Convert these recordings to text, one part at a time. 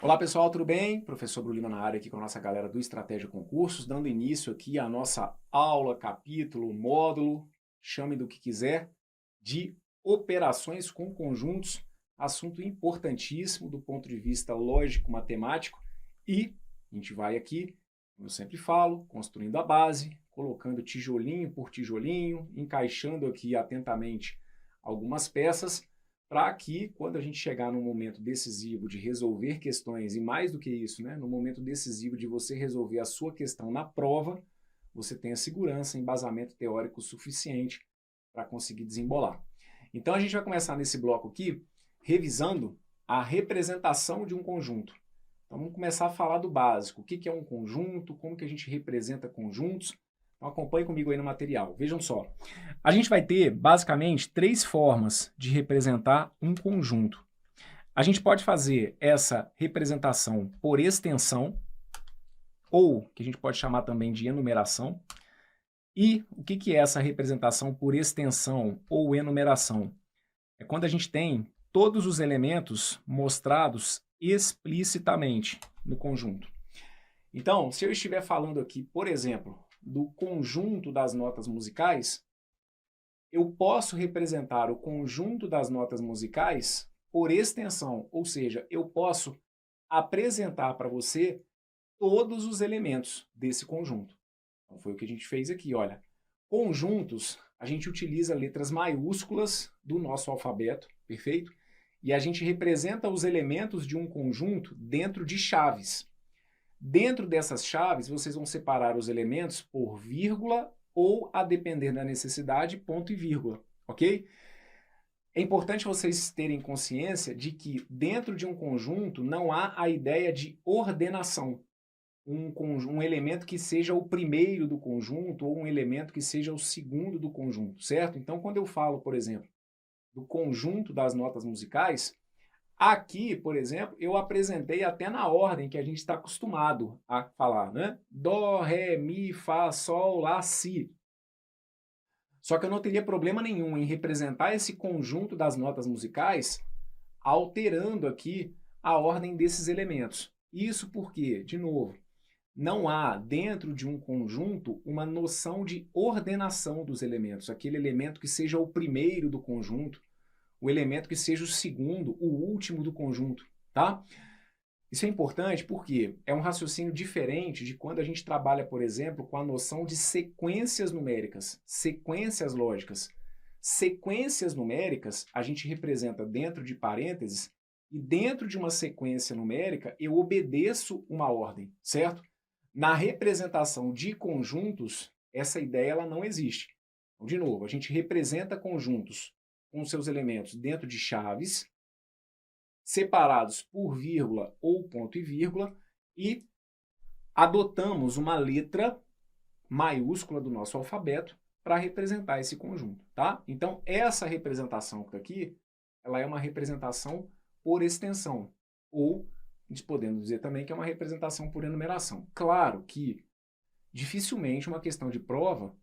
Olá pessoal, tudo bem? Professor Bruno Lima na área aqui com a nossa galera do Estratégia Concursos, dando início aqui à nossa aula, capítulo, módulo, chame do que quiser, de operações com conjuntos, assunto importantíssimo do ponto de vista lógico-matemático e a gente vai aqui, como eu sempre falo, construindo a base, colocando tijolinho por tijolinho, encaixando aqui atentamente algumas peças para que, quando a gente chegar no momento decisivo de resolver questões, e mais do que isso, né, no momento decisivo de você resolver a sua questão na prova, você tenha segurança, embasamento teórico suficiente para conseguir desembolar. Então a gente vai começar nesse bloco aqui, revisando a representação de um conjunto. Então vamos começar a falar do básico, o que é um conjunto, como que a gente representa conjuntos. Então acompanhe comigo aí no material. Vejam só. A gente vai ter, basicamente, três formas de representar um conjunto. A gente pode fazer essa representação por extensão, ou que a gente pode chamar também de enumeração. E o que é essa representação por extensão ou enumeração? É quando a gente tem todos os elementos mostrados explicitamente no conjunto. Então, se eu estiver falando aqui, por exemplo, do conjunto das notas musicais, eu posso representar o conjunto das notas musicais por extensão, ou seja, eu posso apresentar para você todos os elementos desse conjunto. Então foi o que a gente fez aqui, olha. Conjuntos, a gente utiliza letras maiúsculas do nosso alfabeto, perfeito? E a gente representa os elementos de um conjunto dentro de chaves. Dentro dessas chaves, vocês vão separar os elementos por vírgula ou, a depender da necessidade, ponto e vírgula, ok? É importante vocês terem consciência de que dentro de um conjunto não há a ideia de ordenação. Um elemento que seja o primeiro do conjunto ou um elemento que seja o segundo do conjunto, certo? Então, quando eu falo, por exemplo, do conjunto das notas musicais, aqui, por exemplo, eu apresentei até na ordem que a gente está acostumado a falar, né? Dó, ré, mi, fá, sol, lá, si. Só que eu não teria problema nenhum em representar esse conjunto das notas musicais alterando aqui a ordem desses elementos. Isso porque, de novo, não há dentro de um conjunto uma noção de ordenação dos elementos, aquele elemento que seja o primeiro do conjunto, o elemento que seja o segundo, o último do conjunto, tá? Isso é importante porque é um raciocínio diferente de quando a gente trabalha, por exemplo, com a noção de sequências numéricas, sequências lógicas. Sequências numéricas a gente representa dentro de parênteses e dentro de uma sequência numérica eu obedeço uma ordem, certo? Na representação de conjuntos, essa ideia ela não existe. Então, de novo, a gente representa conjuntos com seus elementos dentro de chaves, separados por vírgula ou ponto e vírgula, e adotamos uma letra maiúscula do nosso alfabeto para representar esse conjunto, tá? Então, essa representação aqui, ela é uma representação por extensão, ou a gente podemos dizer também que é uma representação por enumeração. Claro que dificilmente uma questão de prova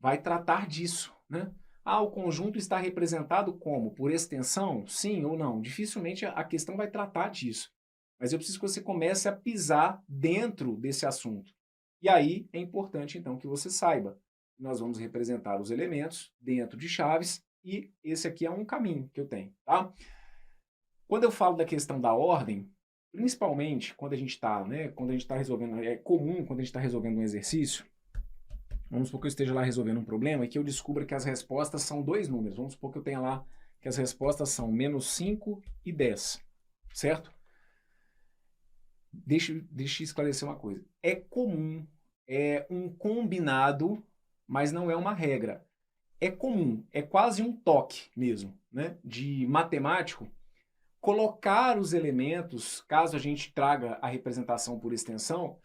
vai tratar disso, né? Ah, o conjunto está representado como? Por extensão? Sim ou não? Dificilmente a questão vai tratar disso. Mas eu preciso que você comece a pisar dentro desse assunto. E aí é importante, então, que você saiba. Nós vamos representar os elementos dentro de chaves e esse aqui é um caminho que eu tenho, tá? Quando eu falo da questão da ordem, principalmente quando a gente está, né, quando a gente está resolvendo, é comum quando a gente está resolvendo um exercício, vamos supor que eu esteja lá resolvendo um problema e que eu descubra que as respostas são dois números. Vamos supor que eu tenha lá que as respostas são -5 e 10, certo? Deixa eu esclarecer uma coisa. É comum, é um combinado, mas não é uma regra. É comum, é quase um toque mesmo, né, de matemático, colocar os elementos, caso a gente traga a representação por extensão,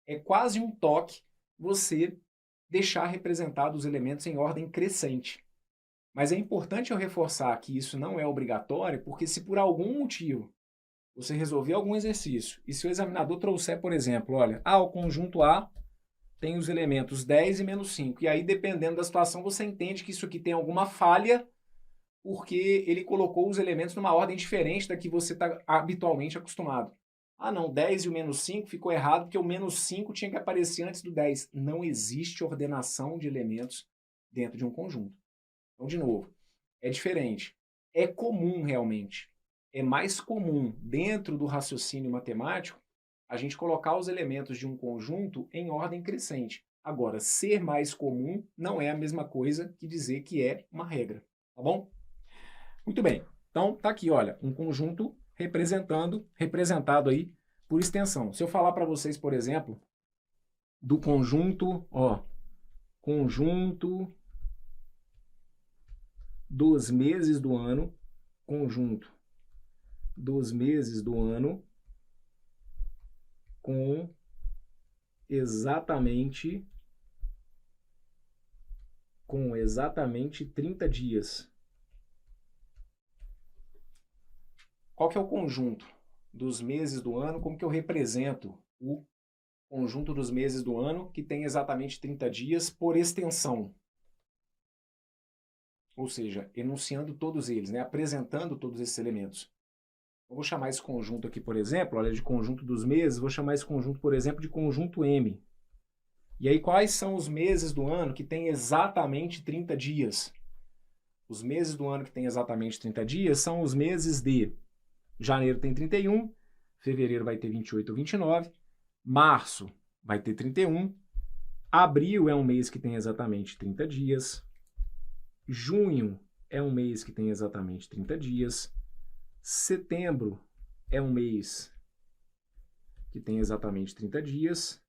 é quase um toque você deixar representados os elementos em ordem crescente. Mas é importante eu reforçar que isso não é obrigatório, porque se por algum motivo você resolver algum exercício e se o examinador trouxer, por exemplo, olha, o conjunto A tem os elementos 10 e -5, e aí dependendo da situação você entende que isso aqui tem alguma falha porque ele colocou os elementos numa ordem diferente da que você está habitualmente acostumado. Ah, não, 10 e o menos 5 ficou errado porque o menos 5 tinha que aparecer antes do 10. Não existe ordenação de elementos dentro de um conjunto. Então, de novo, é diferente. É comum realmente. É mais comum dentro do raciocínio matemático a gente colocar os elementos de um conjunto em ordem crescente. Agora, ser mais comum não é a mesma coisa que dizer que é uma regra, tá bom? Muito bem. Então, tá aqui, olha, um conjunto representado aí por extensão. Se eu falar para vocês, por exemplo, do conjunto, ó, conjunto dos meses do ano, conjunto dos meses do ano com exatamente 30 dias. Qual que é o conjunto dos meses do ano? Como que eu represento o conjunto dos meses do ano que tem exatamente 30 dias por extensão? Ou seja, enunciando todos eles, né? Apresentando todos esses elementos. Eu vou chamar esse conjunto aqui, por exemplo, olha, de conjunto dos meses, vou chamar esse conjunto, por exemplo, de conjunto M. E aí, quais são os meses do ano que tem exatamente 30 dias? Os meses do ano que tem exatamente 30 dias são os meses de janeiro tem 31, fevereiro vai ter 28 ou 29, março vai ter 31, abril é um mês que tem exatamente 30 dias, junho é um mês que tem exatamente 30 dias, setembro é um mês que tem exatamente 30 dias,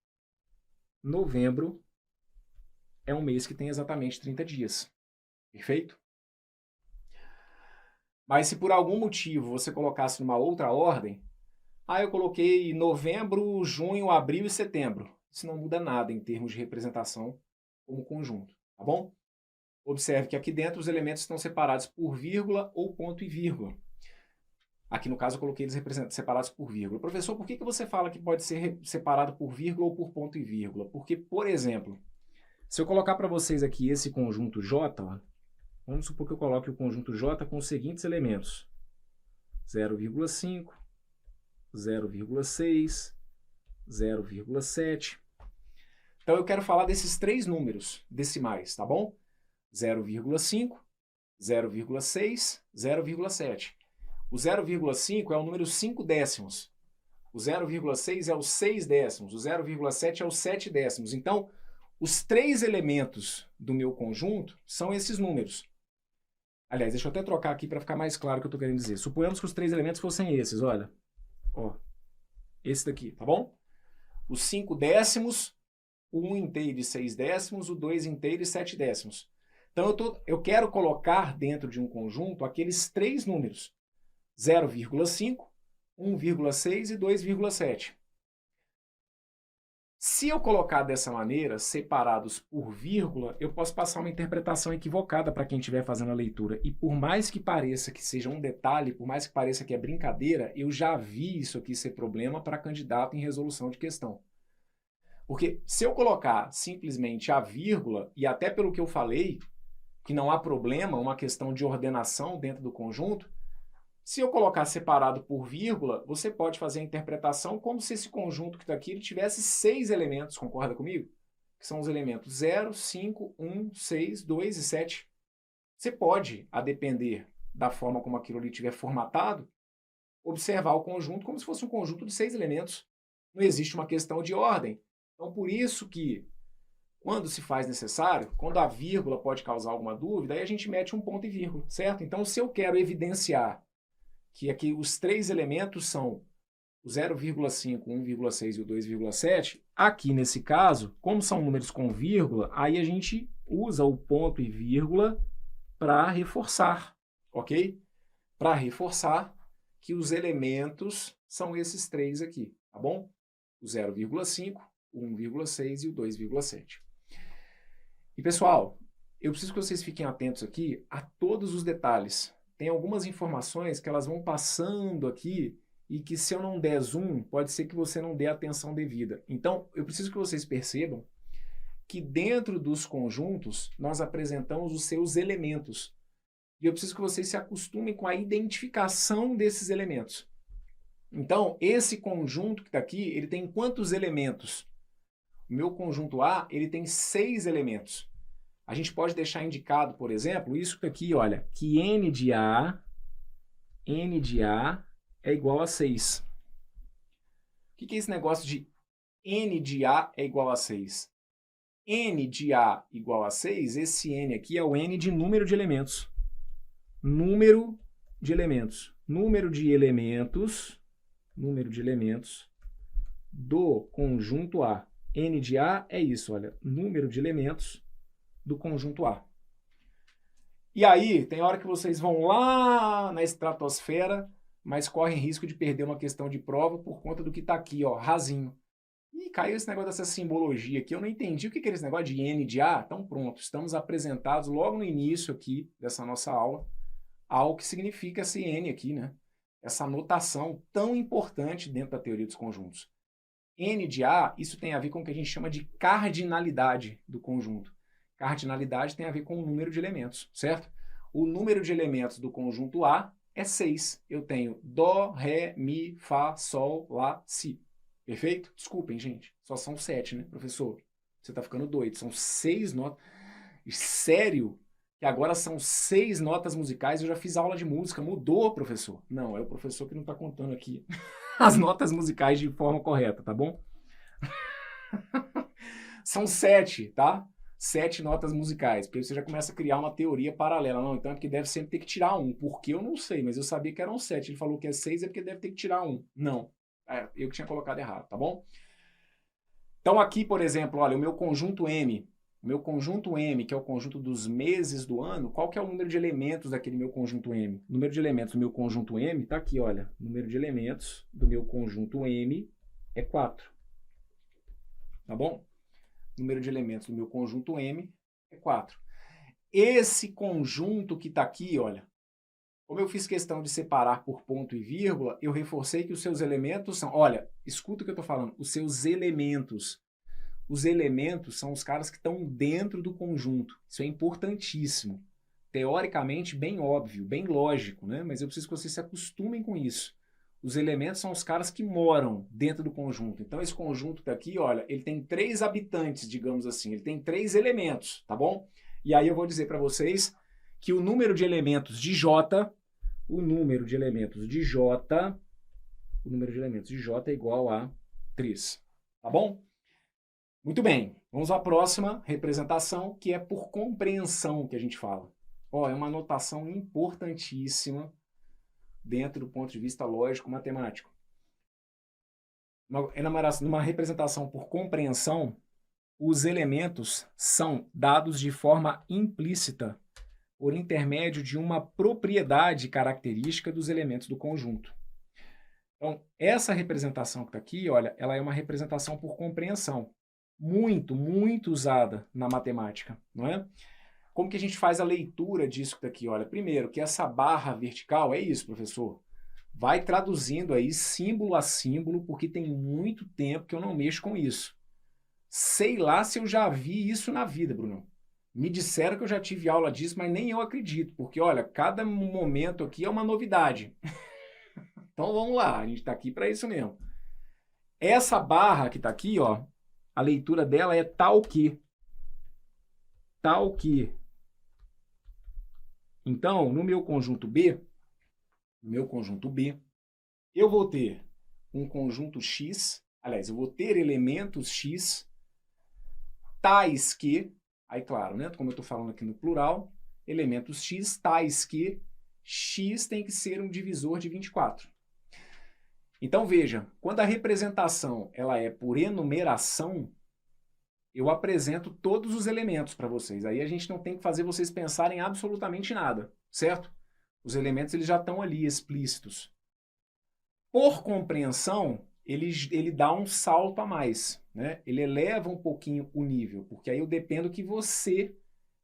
novembro é um mês que tem exatamente 30 dias. Perfeito? Mas se por algum motivo você colocasse numa outra ordem, eu coloquei novembro, junho, abril e setembro. Isso não muda nada em termos de representação como conjunto, tá bom? Observe que aqui dentro os elementos estão separados por vírgula ou ponto e vírgula. Aqui no caso eu coloquei eles separados por vírgula. Professor, por que você fala que pode ser separado por vírgula ou por ponto e vírgula? Porque, por exemplo, se eu colocar para vocês aqui esse conjunto J, ó, vamos supor que eu coloque o conjunto J com os seguintes elementos: 0,5, 0,6, 0,7. Então eu quero falar desses três números decimais, tá bom? 0,5, 0,6, 0,7. O 0,5 é o número 5 décimos. O 0,6 é os 6 décimos. O 0,7 é os 7 décimos. Então, os três elementos do meu conjunto são esses números. Aliás, deixa eu até trocar aqui para ficar mais claro o que eu estou querendo dizer. Suponhamos que os três elementos fossem esses, olha. Ó, esse daqui, tá bom? Os 5 décimos, o 1 inteiro e 6 décimos, o 2 inteiro e 7 décimos. Então, eu quero colocar dentro de um conjunto aqueles três números: 0,5, 1,6 e 2,7. Se eu colocar dessa maneira, separados por vírgula, eu posso passar uma interpretação equivocada para quem estiver fazendo a leitura. E por mais que pareça que seja um detalhe, por mais que pareça que é brincadeira, eu já vi isso aqui ser problema para candidato em resolução de questão. Porque se eu colocar simplesmente a vírgula, e até pelo que eu falei, que não há problema, uma questão de ordenação dentro do conjunto, se eu colocar separado por vírgula, você pode fazer a interpretação como se esse conjunto que está aqui ele tivesse 6 elementos, concorda comigo? Que são os elementos 0, 5, 1, 6, 2 e 7. Você pode, a depender da forma como aquilo ali estiver formatado, observar o conjunto como se fosse um conjunto de 6 elementos. Não existe uma questão de ordem. Então, por isso que, quando se faz necessário, quando a vírgula pode causar alguma dúvida, aí a gente mete um ponto e vírgula, certo? Então, se eu quero evidenciar que aqui os três elementos são o 0,5, 1,6 e o 2,7, aqui nesse caso, como são números com vírgula, aí a gente usa o ponto e vírgula para reforçar, ok? Para reforçar que os elementos são esses três aqui, tá bom? O 0,5, o 1,6 e o 2,7. E pessoal, eu preciso que vocês fiquem atentos aqui a todos os detalhes. Tem algumas informações que elas vão passando aqui e que se eu não der zoom, pode ser que você não dê atenção devida. Então, eu preciso que vocês percebam que dentro dos conjuntos nós apresentamos os seus elementos. E eu preciso que vocês se acostumem com a identificação desses elementos. Então, esse conjunto que está aqui, ele tem quantos elementos? O meu conjunto A, ele tem 6 elementos. A gente pode deixar indicado, por exemplo, isso aqui, olha, que N de A é igual a 6. O que é esse negócio de N de A é igual a 6? N de A igual a 6, esse N aqui é o N de número de elementos. Número de elementos. Número de elementos do conjunto A. N de A é isso, olha, número de elementos do conjunto A. E aí, tem hora que vocês vão lá na estratosfera, mas correm risco de perder uma questão de prova por conta do que está aqui, ó, rasinho. E caiu esse negócio dessa simbologia aqui, eu não entendi o que é esse negócio de N de A. Então pronto, estamos apresentados logo no início aqui dessa nossa aula ao que significa esse N aqui, né? Essa notação tão importante dentro da teoria dos conjuntos. N de A, isso tem a ver com o que a gente chama de cardinalidade do conjunto. Cardinalidade tem a ver com o número de elementos, certo? O número de elementos do conjunto A é 6. Eu tenho Dó, Ré, Mi, Fá, Sol, Lá, Si. Perfeito? Desculpem, gente. Só são 7, né, professor? Você tá ficando doido. São 6 notas. Sério? Que agora são 6 notas musicais? Eu já fiz aula de música. Mudou, professor? Não, é o professor que não tá contando aqui as notas musicais de forma correta, tá bom? São 7, tá? 7 notas musicais. Porque você já começa a criar uma teoria paralela. Não, então é porque deve sempre ter que tirar um. Por que eu não sei, mas eu sabia que eram 7. Ele falou que é 6, é porque deve ter que tirar um. Não. Eu que tinha colocado errado, tá bom? Então aqui, por exemplo, olha, o meu conjunto M, que é o conjunto dos meses do ano, qual que é o número de elementos daquele meu conjunto M? O número de elementos do meu conjunto M tá aqui, olha. O número de elementos do meu conjunto M é 4. Tá bom? O número de elementos do meu conjunto M é 4. Esse conjunto que tá aqui, olha, como eu fiz questão de separar por ponto e vírgula, eu reforcei que os seus elementos são... Olha, escuta o que eu estou falando. Os seus elementos. Os elementos são os caras que estão dentro do conjunto. Isso é importantíssimo. Teoricamente, bem óbvio, bem lógico, né? Mas eu preciso que vocês se acostumem com isso. Os elementos são os caras que moram dentro do conjunto. Então, esse conjunto daqui, olha, ele tem 3 habitantes, digamos assim. Ele tem 3 elementos, tá bom? E aí eu vou dizer para vocês que o número de elementos de J, o número de elementos de J é igual a 3. Tá bom? Muito bem. Vamos à próxima representação, que é por compreensão que a gente fala. Ó, é uma notação importantíssima dentro do ponto de vista lógico-matemático. Numa representação por compreensão, os elementos são dados de forma implícita por intermédio de uma propriedade característica dos elementos do conjunto. Então, essa representação que está aqui, olha, ela é uma representação por compreensão. Muito, muito usada na matemática, não é? Como que a gente faz a leitura disso que está aqui? Olha, primeiro, que essa barra vertical é isso, professor. Vai traduzindo aí símbolo a símbolo, porque tem muito tempo que eu não mexo com isso. Sei lá se eu já vi isso na vida, Bruno. Me disseram que eu já tive aula disso, mas nem eu acredito, porque, olha, cada momento aqui é uma novidade. Então, vamos lá, a gente está aqui para isso mesmo. Essa barra que está aqui, ó, a leitura dela é tal que. Tal que. Então, no meu conjunto B, eu vou ter um conjunto X, aliás, eu vou ter elementos X tais que... Aí, claro, né? Como eu estou falando aqui no plural, elementos X tais que X tem que ser um divisor de 24. Então, veja, quando a representação ela é por enumeração, eu apresento todos os elementos para vocês. Aí a gente não tem que fazer vocês pensarem absolutamente nada, certo? Os elementos eles já estão ali explícitos. Por compreensão, ele dá um salto a mais, né? Ele eleva um pouquinho o nível, porque aí eu dependo que você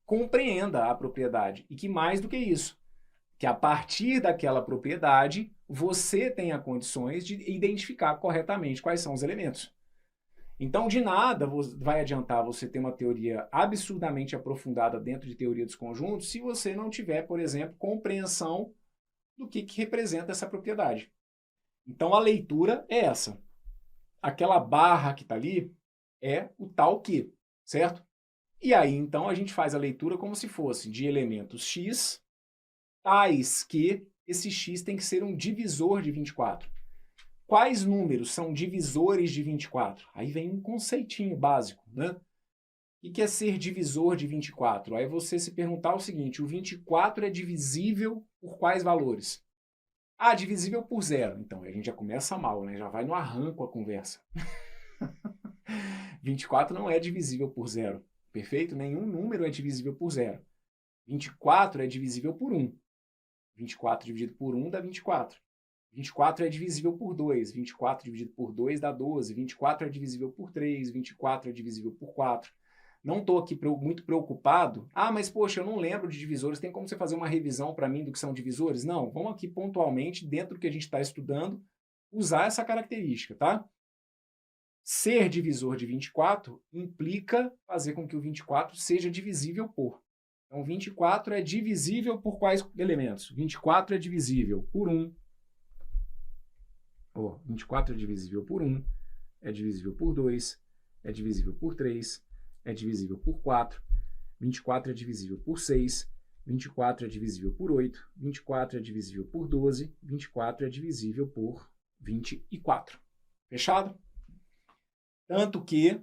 compreenda a propriedade. E que mais do que isso, que a partir daquela propriedade, você tenha condições de identificar corretamente quais são os elementos. Então, de nada vai adiantar você ter uma teoria absurdamente aprofundada dentro de teoria dos conjuntos se você não tiver, por exemplo, compreensão do que representa essa propriedade. Então a leitura é essa. Aquela barra que está ali é o tal que, certo? E aí, então, a gente faz a leitura como se fosse de elementos x, tais que esse x tem que ser um divisor de 24. Quais números são divisores de 24? Aí vem um conceitinho básico, né? O que é ser divisor de 24? Aí você se perguntar o seguinte, o 24 é divisível por quais valores? Ah, divisível por zero. Então, a gente já começa mal, né? Já vai no arranco a conversa. 24 não é divisível por zero, perfeito? Nenhum número é divisível por zero. 24 é divisível por 1. 24 dividido por 1 dá 24. 24 é divisível por 2. 24 dividido por 2 dá 12. 24 é divisível por 3. 24 é divisível por 4. Não estou aqui muito preocupado. Ah, mas poxa, eu não lembro de divisores. Tem como você fazer uma revisão para mim do que são divisores? Não, vamos aqui pontualmente, dentro do que a gente está estudando, usar essa característica, tá? Ser divisor de 24 implica fazer com que o 24 seja divisível por. Então, 24 é divisível por quais elementos? 24 é divisível por 1. 24 é divisível por 1, é divisível por 2, é divisível por 3, é divisível por 4, 24 é divisível por 6, 24 é divisível por 8, 24 é divisível por 12, 24 é divisível por 24. Fechado? Tanto que,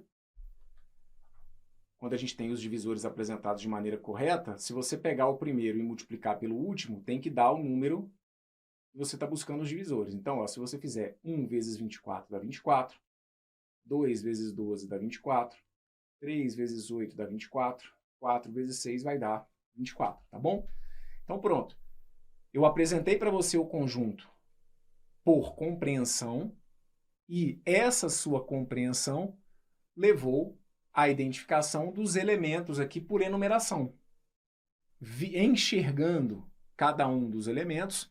quando a gente tem os divisores apresentados de maneira correta, se você pegar o primeiro e multiplicar pelo último, tem que dar o número que você está buscando os divisores. Então, ó, se você fizer 1 vezes 24 dá 24, 2 vezes 12 dá 24, 3 vezes 8 dá 24, 4 vezes 6 vai dar 24, tá bom? Então, pronto. Eu apresentei para você o conjunto por compreensão, e essa sua compreensão levou à identificação dos elementos aqui por enumeração. Enxergando cada um dos elementos,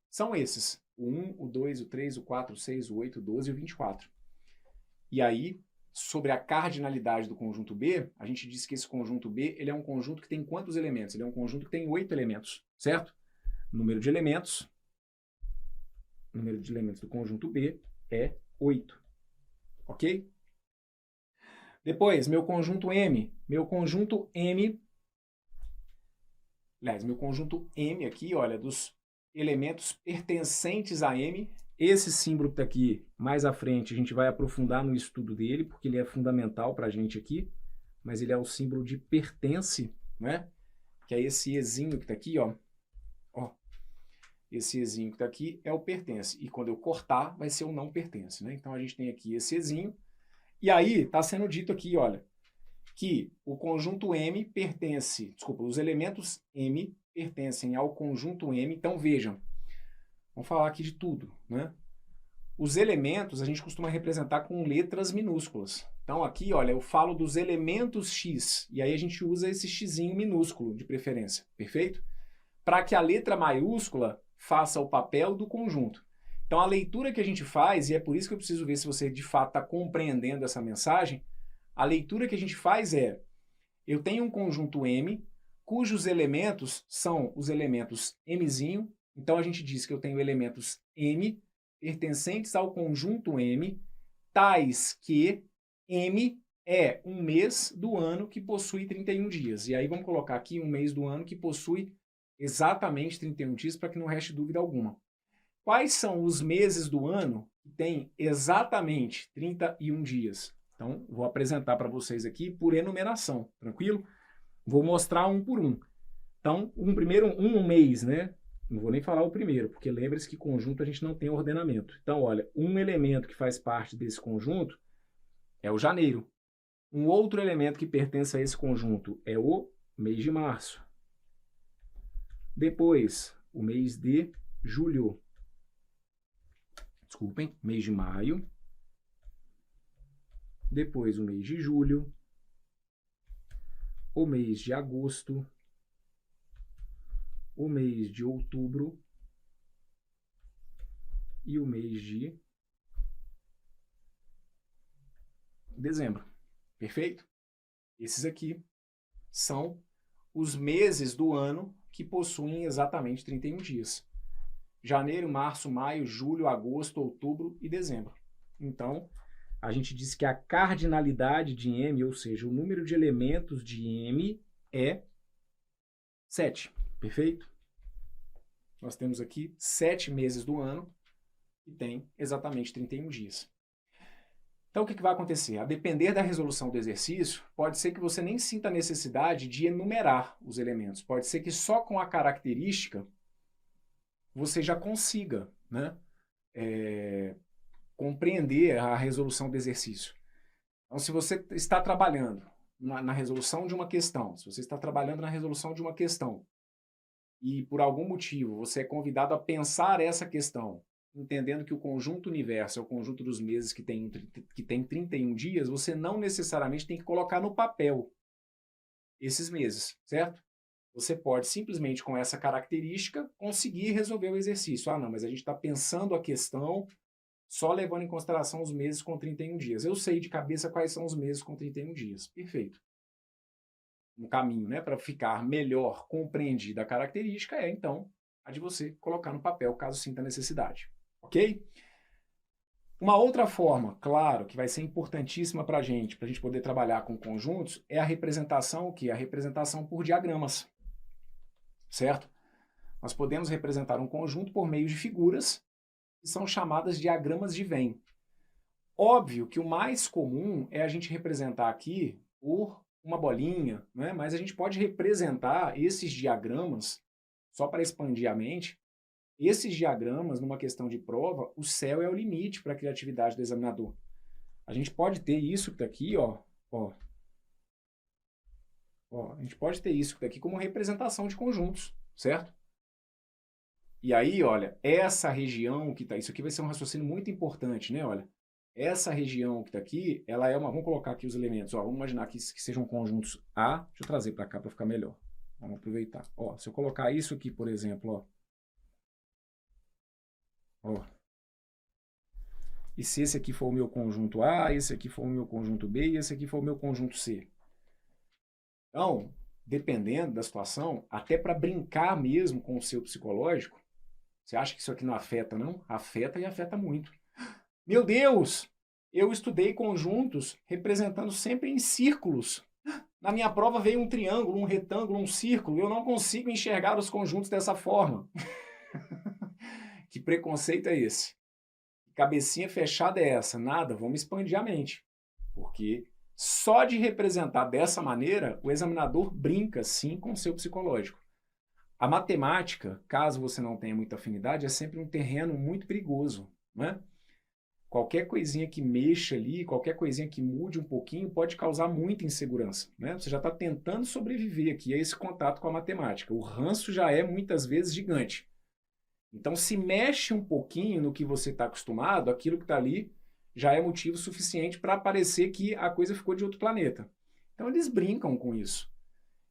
são esses. O 1, o 2, o 3, o 4, o 6, o 8, o 12 e o 24. E aí, sobre a cardinalidade do conjunto B, a gente disse que esse conjunto B ele é um conjunto que tem quantos elementos? Ele é um conjunto que tem 8 elementos, certo? Número de elementos do conjunto B é 8, ok? Depois, meu conjunto M. Meu conjunto M aqui, olha, dos elementos pertencentes a M. Esse símbolo que está aqui, mais à frente, a gente vai aprofundar no estudo dele, porque ele é fundamental para a gente aqui, mas ele é o símbolo de pertence, né? Que é esse Ezinho que está aqui, ó. Esse Ezinho que está aqui é o pertence. E quando eu cortar, vai ser o não pertence, né? Então, a gente tem aqui esse Ezinho. E aí, está sendo dito aqui, olha, que o conjunto M pertence, os elementos M pertencem ao conjunto M. Então, vejam, vamos falar aqui de tudo, né? Os elementos a gente costuma representar com letras minúsculas. Então, aqui, olha, eu falo dos elementos X, e aí a gente usa esse xzinho minúsculo de preferência, perfeito? Para que a letra maiúscula faça o papel do conjunto. Então, a leitura que a gente faz, e é por isso que eu preciso ver se você de fato está compreendendo essa mensagem, a leitura que a gente faz é, eu tenho um conjunto M, cujos elementos são os elementos Mzinho, então a gente diz que eu tenho elementos M pertencentes ao conjunto M, tais que M é um mês do ano que possui 31 dias. E aí vamos colocar aqui um mês do ano que possui exatamente 31 dias para que não reste dúvida alguma. Quais são os meses do ano que tem exatamente 31 dias? Então, vou apresentar para vocês aqui por enumeração, tranquilo? Vou mostrar um por um. Então, um mês, né? Não vou nem falar o primeiro, porque lembre-se que conjunto a gente não tem ordenamento. Então, olha, um elemento que faz parte desse conjunto é o janeiro. Um outro elemento que pertence a esse conjunto é o mês de março. Depois, o mês de julho. Desculpem, mês de maio. Depois, o mês de julho. O mês de agosto. O mês de outubro. E o mês de dezembro. Perfeito? Esses aqui são os meses do ano que possuem exatamente 31 dias. janeiro, março, maio, julho, agosto, outubro e dezembro. Então, a gente diz que a cardinalidade de M, ou seja, o número de elementos de M é 7, perfeito? Nós temos aqui 7 meses do ano e tem exatamente 31 dias. Então, o que vai acontecer? A depender da resolução do exercício, pode ser que você nem sinta a necessidade de enumerar os elementos. Pode ser que só com a característica você já consiga, né, compreender a resolução do exercício. Então, se você está trabalhando na resolução de uma questão, se você está trabalhando na resolução de uma questão e por algum motivo você é convidado a pensar essa questão, entendendo que o conjunto universo é o conjunto dos meses que tem 31 dias, você não necessariamente tem que colocar no papel esses meses, certo? Você pode simplesmente, com essa característica, conseguir resolver o exercício. Ah, não, mas a gente está pensando a questão só levando em consideração os meses com 31 dias. Eu sei de cabeça quais são os meses com 31 dias. Perfeito. Um caminho, né, para ficar melhor compreendida a característica é, então, a de você colocar no papel, caso sinta necessidade. Ok? Uma outra forma, claro, que vai ser importantíssima para a gente poder trabalhar com conjuntos, é a representação, o quê? A representação por diagramas. Certo? Nós podemos representar um conjunto por meio de figuras, que são chamadas diagramas de Venn. Óbvio que o mais comum é a gente representar aqui por uma bolinha, né? Mas a gente pode representar esses diagramas, só para expandir a mente, esses diagramas, numa questão de prova, o céu é o limite para a criatividade do examinador. A gente pode ter isso que está aqui, ó, a gente pode ter isso que está aqui como representação de conjuntos, certo? E aí, olha, essa região que está, isso aqui vai ser um raciocínio muito importante, né? Olha, essa região que está aqui, ela é uma, vamos colocar aqui os elementos, ó, vamos imaginar que sejam conjuntos A, deixa eu trazer para cá para ficar melhor. Vamos aproveitar. Ó, se eu colocar isso aqui, por exemplo, ó, e se esse aqui for o meu conjunto A, esse aqui for o meu conjunto B e esse aqui for o meu conjunto C. Então, dependendo da situação, até para brincar mesmo com o seu psicológico, você acha que isso aqui não afeta, não? Afeta e afeta muito. Meu Deus! Eu estudei conjuntos representando sempre em círculos. Na minha prova veio um triângulo, um retângulo, um círculo. Eu não consigo enxergar os conjuntos dessa forma. Que preconceito é esse? Que cabecinha fechada é essa? Nada, vamos expandir a mente. Porque só de representar dessa maneira, o examinador brinca, sim, com o seu psicológico. A matemática, caso você não tenha muita afinidade, é sempre um terreno muito perigoso, né? Qualquer coisinha que mexa ali, qualquer coisinha que mude um pouquinho pode causar muita insegurança, né? Você já está tentando sobreviver aqui a esse contato com a matemática. O ranço já é muitas vezes gigante. Então, se mexe um pouquinho no que você está acostumado, aquilo que está ali já é motivo suficiente para parecer que a coisa ficou de outro planeta. Então, eles brincam com isso.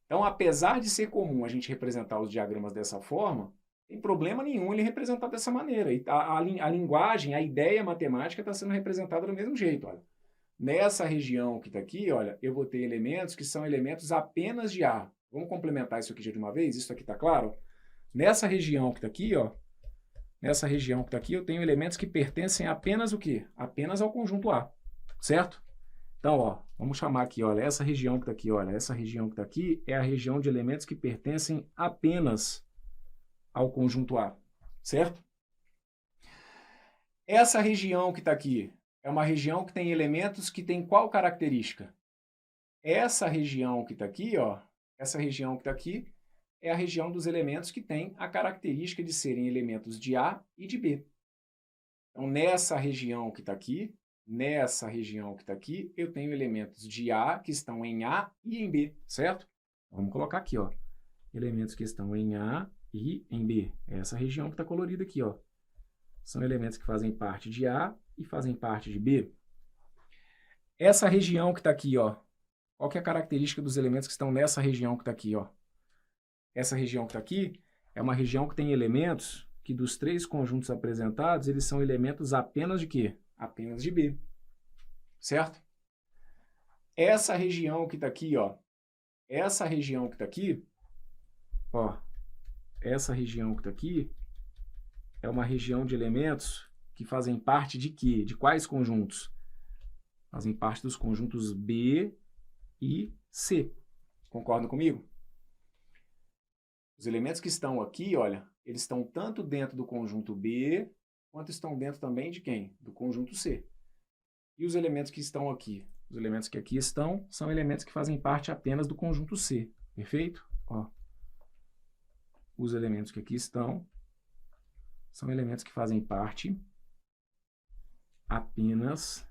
Então, apesar de ser comum a gente representar os diagramas dessa forma, tem problema nenhum ele representar dessa maneira. E a linguagem, a ideia matemática está sendo representada do mesmo jeito. Olha. Nessa região que está aqui, olha, eu vou ter elementos que são elementos apenas de A. Vamos complementar isso aqui já de uma vez? Isso aqui está claro? Nessa região que está aqui, ó, nessa região que está aqui, eu tenho elementos que pertencem apenas o quê? Apenas ao conjunto A, certo? Então, ó, vamos chamar aqui, olha, essa região que está aqui, olha, essa região que está aqui é a região de elementos que pertencem apenas ao conjunto A, certo? Essa região que está aqui é uma região que tem elementos que tem qual característica? Essa região que está aqui, ó, essa região que está aqui é a região dos elementos que tem a característica de serem elementos de A e de B. Então, nessa região que está aqui, eu tenho elementos de A que estão em A e em B, certo? Vamos colocar aqui, ó, elementos que estão em A e em B. Essa região que está colorida aqui, ó, são elementos que fazem parte de A e fazem parte de B. Essa região que está aqui, ó, qual que é a característica dos elementos que estão nessa região que está aqui, ó? Essa região que está aqui é uma região que tem elementos que dos 3 conjuntos apresentados, eles são elementos apenas de quê? Apenas de B, certo? Essa região que está aqui, ó, essa região que está aqui, ó, essa região que está aqui, é uma região de elementos que fazem parte de quê? De quais conjuntos? Fazem parte dos conjuntos B e C. Concordam comigo? Os elementos que estão aqui, olha, eles estão tanto dentro do conjunto B, quanto estão dentro também de quem? Do conjunto C. E os elementos que estão aqui? Os elementos que aqui estão são elementos que fazem parte apenas do conjunto C. Perfeito? Ó. Os elementos que aqui estão são elementos que fazem parte apenas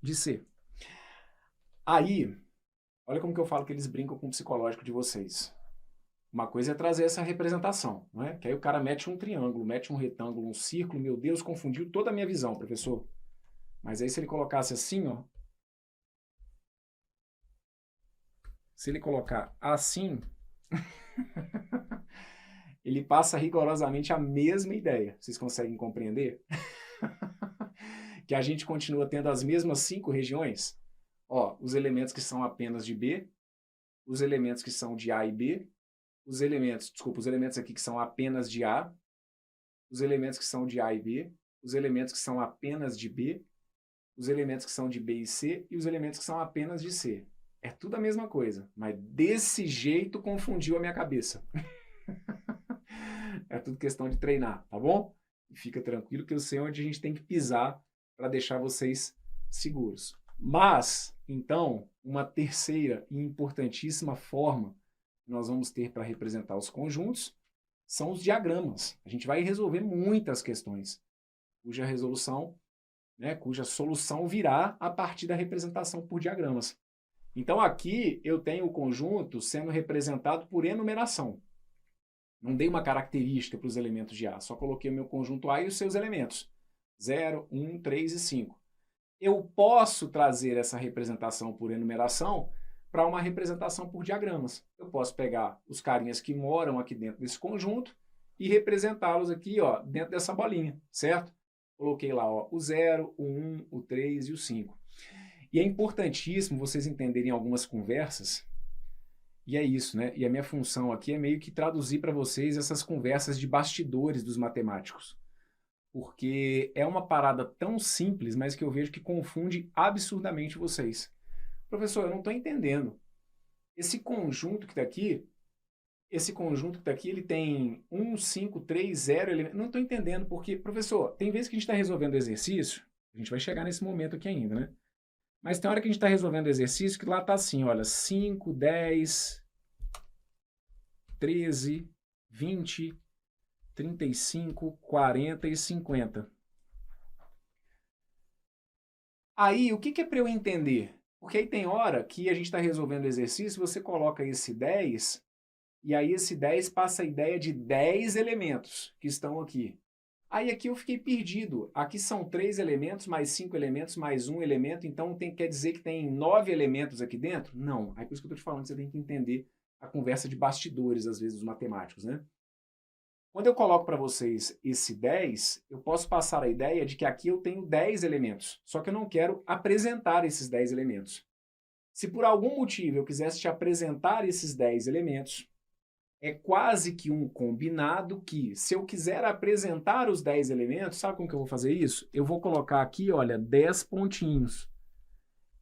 de C. Aí, olha como que eu falo que eles brincam com o psicológico de vocês. Uma coisa é trazer essa representação, não é? Que aí o cara mete um triângulo, mete um retângulo, um círculo, meu Deus, confundiu toda a minha visão, professor. Mas aí se ele colocasse assim, ó. Se ele colocar assim, ele passa rigorosamente a mesma ideia. Vocês conseguem compreender? Que a gente continua tendo as mesmas 5 regiões. Ó, os elementos que são apenas de B, os elementos que são de A e B, os elementos aqui que são apenas de A, os elementos que são de A e B, os elementos que são apenas de B, os elementos que são de B e C e os elementos que são apenas de C. É tudo a mesma coisa, mas desse jeito confundiu a minha cabeça. É tudo questão de treinar, tá bom? E fica tranquilo que eu sei onde a gente tem que pisar para deixar vocês seguros. Mas, então, uma terceira e importantíssima forma que nós vamos ter para representar os conjuntos são os diagramas. A gente vai resolver muitas questões, cuja resolução, cuja solução virá a partir da representação por diagramas. Então, aqui eu tenho o conjunto sendo representado por enumeração. Não dei uma característica para os elementos de A, só coloquei o meu conjunto A e os seus elementos. 0, 1, 3 e 5. Eu posso trazer essa representação por enumeração para uma representação por diagramas. Eu posso pegar os carinhas que moram aqui dentro desse conjunto e representá-los aqui, ó, dentro dessa bolinha, certo? Coloquei lá, ó, o 0, o 1, o 3 e o 5. E é importantíssimo vocês entenderem algumas conversas, e é isso, né? E a minha função aqui é meio que traduzir para vocês essas conversas de bastidores dos matemáticos. Porque é uma parada tão simples, mas que eu vejo que confunde absurdamente vocês. Professor, eu não estou entendendo. Esse conjunto que está aqui, ele tem 1, 5, 3, 0 elementos. Não estou entendendo, porque, professor, tem vezes que a gente está resolvendo exercício, a gente vai chegar nesse momento aqui ainda, né? Mas tem hora que a gente está resolvendo exercício que lá está assim, olha, 5, 10, 13, 20, 35, 40 e 50. Aí, o que é para eu entender? Porque aí tem hora que a gente está resolvendo exercício, você coloca esse 10, e aí esse 10 passa a ideia de 10 elementos que estão aqui. Aí aqui eu fiquei perdido. Aqui são 3 elementos, mais 5 elementos, mais 1 elemento, então quer dizer que tem 9 elementos aqui dentro? Não. Aí por isso que eu estou te falando, você tem que entender a conversa de bastidores, às vezes, dos matemáticos, né? Quando eu coloco para vocês esse 10, eu posso passar a ideia de que aqui eu tenho 10 elementos, só que eu não quero apresentar esses 10 elementos. Se por algum motivo eu quisesse te apresentar esses 10 elementos, é quase que um combinado que, se eu quiser apresentar os 10 elementos, sabe como que eu vou fazer isso? Eu vou colocar aqui, olha, 10 pontinhos.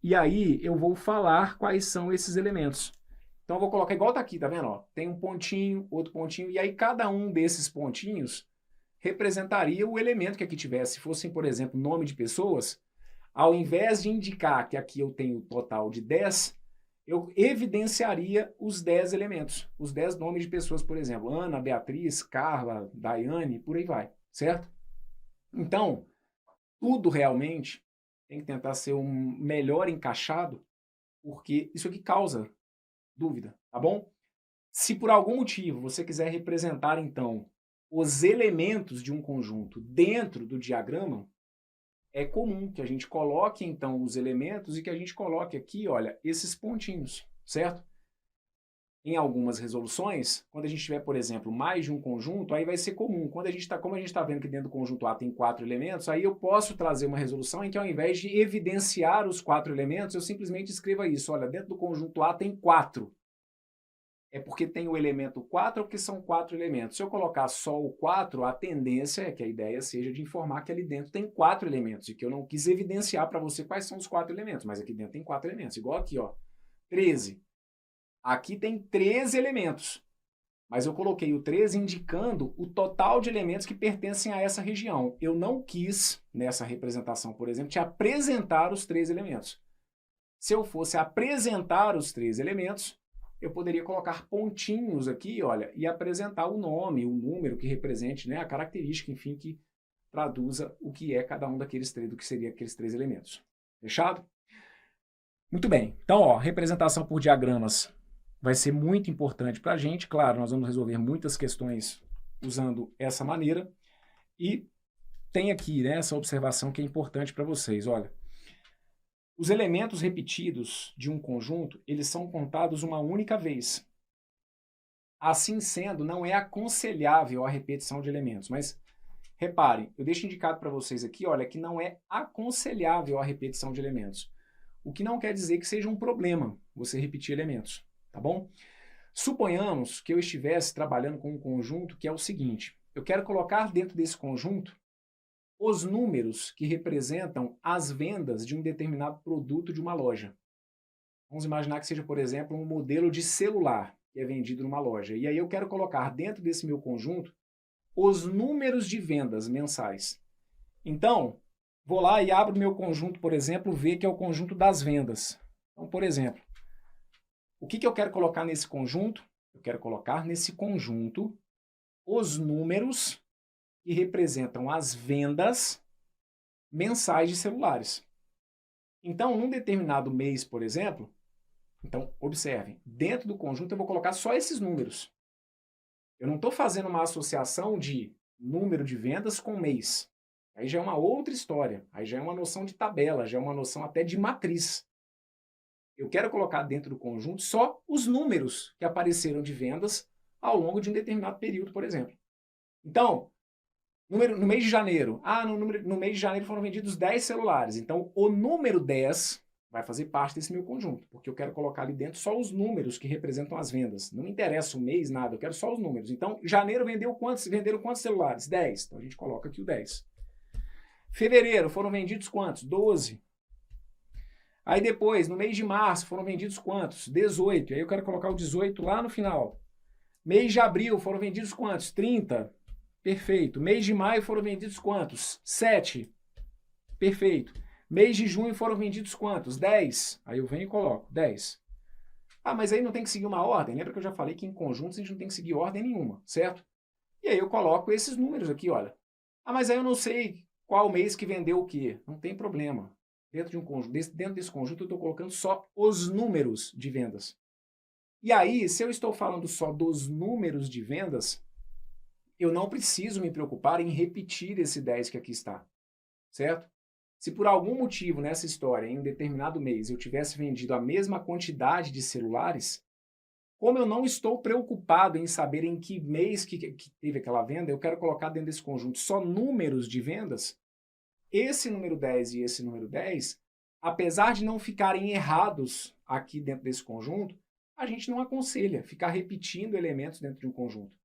E aí eu vou falar quais são esses elementos. Então eu vou colocar igual tá aqui, tá vendo? Ó, tem um pontinho, outro pontinho, e aí cada um desses pontinhos representaria o elemento que aqui tivesse. Se fossem, por exemplo, nome de pessoas, ao invés de indicar que aqui eu tenho o total de 10, eu evidenciaria os 10 elementos, os 10 nomes de pessoas, por exemplo, Ana, Beatriz, Carla, Daiane, por aí vai, certo? Então, tudo realmente tem que tentar ser um melhor encaixado, porque isso aqui causa dúvida, tá bom? Se por algum motivo você quiser representar, então, os elementos de um conjunto dentro do diagrama, é comum que a gente coloque, então, os elementos e que a gente coloque aqui, olha, esses pontinhos, certo? Em algumas resoluções, quando a gente tiver, por exemplo, mais de um conjunto, aí vai ser comum. Quando como a gente está vendo que dentro do conjunto A tem 4 elementos, aí eu posso trazer uma resolução em que, ao invés de evidenciar os 4 elementos, eu simplesmente escreva isso. Olha, dentro do conjunto A tem 4. é porque tem o elemento 4 ou porque são 4 elementos. Se eu colocar só o 4, a tendência é que a ideia seja de informar que ali dentro tem 4 elementos, e que eu não quis evidenciar para você quais são os 4 elementos, mas aqui dentro tem 4 elementos. Igual aqui, ó, 13. Aqui tem 13 elementos, mas eu coloquei o 13 indicando o total de elementos que pertencem a essa região. Eu não quis, nessa representação, por exemplo, te apresentar os 13 elementos. Se eu fosse apresentar os 13 elementos, eu poderia colocar pontinhos aqui, olha, e apresentar o nome, o número que represente, né, a característica, enfim, que traduza o que é cada um daqueles três, do que seria aqueles 3 elementos. Fechado? Muito bem. Então, ó, representação por diagramas vai ser muito importante para a gente. Claro, nós vamos resolver muitas questões usando essa maneira. E tem aqui, né, essa observação que é importante para vocês. Olha, os elementos repetidos de um conjunto, eles são contados uma única vez. Assim sendo, não é aconselhável a repetição de elementos. Mas, reparem, eu deixo indicado para vocês aqui, olha, que não é aconselhável a repetição de elementos. O que não quer dizer que seja um problema você repetir elementos, tá bom? Suponhamos que eu estivesse trabalhando com um conjunto que é o seguinte: eu quero colocar dentro desse conjunto os números que representam as vendas de um determinado produto de uma loja. Vamos imaginar que seja, por exemplo, um modelo de celular que é vendido numa loja. E aí eu quero colocar dentro desse meu conjunto os números de vendas mensais. Então, vou lá e abro meu conjunto, por exemplo, V, que é o conjunto das vendas. Então, por exemplo, o que eu quero colocar nesse conjunto? Eu quero colocar nesse conjunto os números que representam as vendas mensais de celulares. Então, num determinado mês, por exemplo, então, observem, dentro do conjunto eu vou colocar só esses números. Eu não estou fazendo uma associação de número de vendas com mês. Aí já é uma outra história, aí já é uma noção de tabela, já é uma noção até de matriz. Eu quero colocar dentro do conjunto só os números que apareceram de vendas ao longo de um determinado período, por exemplo. Então, no mês de janeiro, no mês de janeiro foram vendidos 10 celulares. Então, o número 10 vai fazer parte desse meu conjunto, porque eu quero colocar ali dentro só os números que representam as vendas. Não me interessa o mês, nada, eu quero só os números. Então, janeiro venderam quantos celulares? 10. Então, a gente coloca aqui o 10. Fevereiro, foram vendidos quantos? 12. Aí depois, no mês de março, foram vendidos quantos? 18. Aí eu quero colocar o 18 lá no final. Mês de abril, foram vendidos quantos? 30. Perfeito. Mês de maio foram vendidos quantos? 7. Perfeito. Mês de junho foram vendidos quantos? 10. Aí eu venho e coloco 10. Ah, mas aí não tem que seguir uma ordem? Lembra que eu já falei que em conjuntos a gente não tem que seguir ordem nenhuma, certo? E aí eu coloco esses números aqui, olha. Ah, mas aí eu não sei qual mês que vendeu o quê. Não tem problema. Dentro desse conjunto eu estou colocando só os números de vendas. E aí, se eu estou falando só dos números de vendas, eu não preciso me preocupar em repetir esse 10 que aqui está, certo? Se por algum motivo nessa história, em um determinado mês, eu tivesse vendido a mesma quantidade de celulares, como eu não estou preocupado em saber em que mês que teve aquela venda, eu quero colocar dentro desse conjunto só números de vendas, esse número 10 e esse número 10, apesar de não ficarem errados aqui dentro desse conjunto, a gente não aconselha ficar repetindo elementos dentro de um conjunto.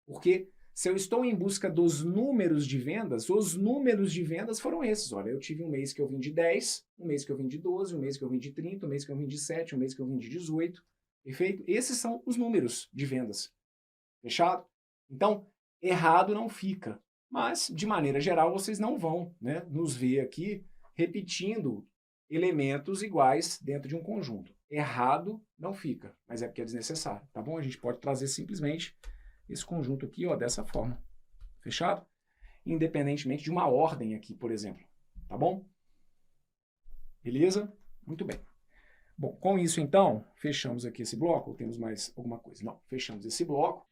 Porque se eu estou em busca dos números de vendas, os números de vendas foram esses. Olha, eu tive um mês que eu vendi 10, um mês que eu vendi 12, um mês que eu vendi 30, um mês que eu vendi 7, um mês que eu vendi 18. Perfeito? Esses são os números de vendas. Fechado? Então, errado não fica. Mas, de maneira geral, vocês não vão, né, nos ver aqui repetindo elementos iguais dentro de um conjunto. Errado não fica, mas é porque é desnecessário, tá bom? A gente pode trazer simplesmente esse conjunto aqui, ó, dessa forma. Fechado? Independentemente de uma ordem aqui, por exemplo. Tá bom? Beleza? Muito bem. Bom, com isso, então, fechamos aqui esse bloco. Ou temos mais alguma coisa? Não, fechamos esse bloco.